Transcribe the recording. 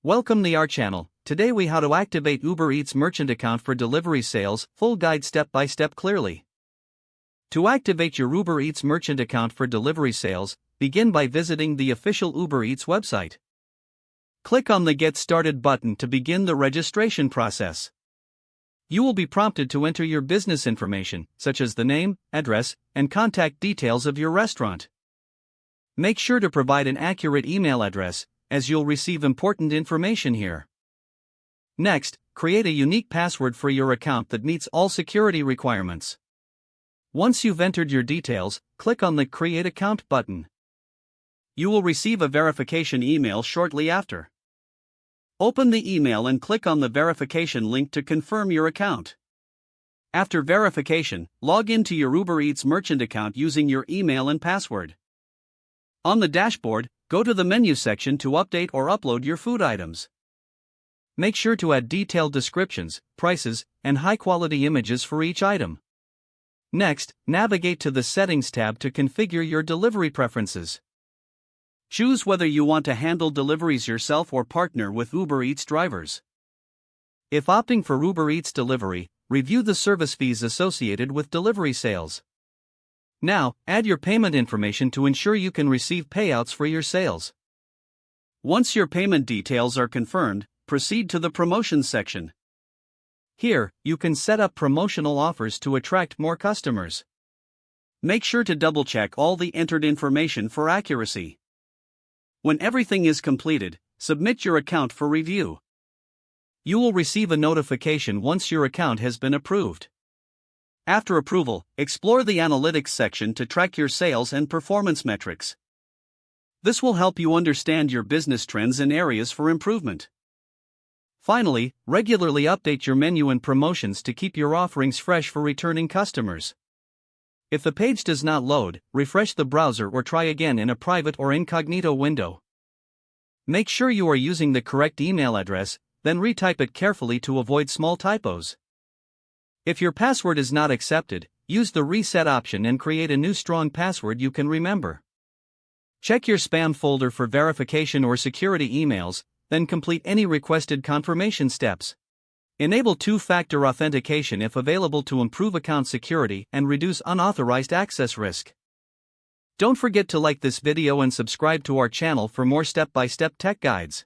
Welcome to our channel. Today we how to activate Uber Eats merchant account for delivery sales, full guide step by step clearly. To activate your Uber Eats merchant account for delivery sales, begin by visiting the official Uber Eats website. Click on the Get Started button to begin the registration process. You will be prompted to enter your business information, such as the name, address, and contact details of your restaurant. Make sure to provide an accurate email address, as you'll receive important information here. Next, create a unique password for your account that meets all security requirements. Once you've entered your details, click on the Create Account button. You will receive a verification email shortly after. Open the email and click on the verification link to confirm your account. After verification, log into your Uber Eats merchant account using your email and password. On the dashboard, go to the menu section to update or upload your food items. Make sure to add detailed descriptions, prices, and high-quality images for each item. Next, navigate to the Settings tab to configure your delivery preferences. Choose whether you want to handle deliveries yourself or partner with Uber Eats drivers. If opting for Uber Eats delivery, review the service fees associated with delivery sales. Now, add your payment information to ensure you can receive payouts for your sales. Once your payment details are confirmed, proceed to the Promotions section. Here, you can set up promotional offers to attract more customers. Make sure to double-check all the entered information for accuracy. When everything is completed, submit your account for review. You will receive a notification once your account has been approved. After approval, explore the Analytics section to track your sales and performance metrics. This will help you understand your business trends and areas for improvement. Finally, regularly update your menu and promotions to keep your offerings fresh for returning customers. If the page does not load, refresh the browser or try again in a private or incognito window. Make sure you are using the correct email address, then retype it carefully to avoid small typos. If your password is not accepted, use the reset option and create a new strong password you can remember. Check your spam folder for verification or security emails, then complete any requested confirmation steps. Enable two-factor authentication if available to improve account security and reduce unauthorized access risk. Don't forget to like this video and subscribe to our channel for more step-by-step tech guides.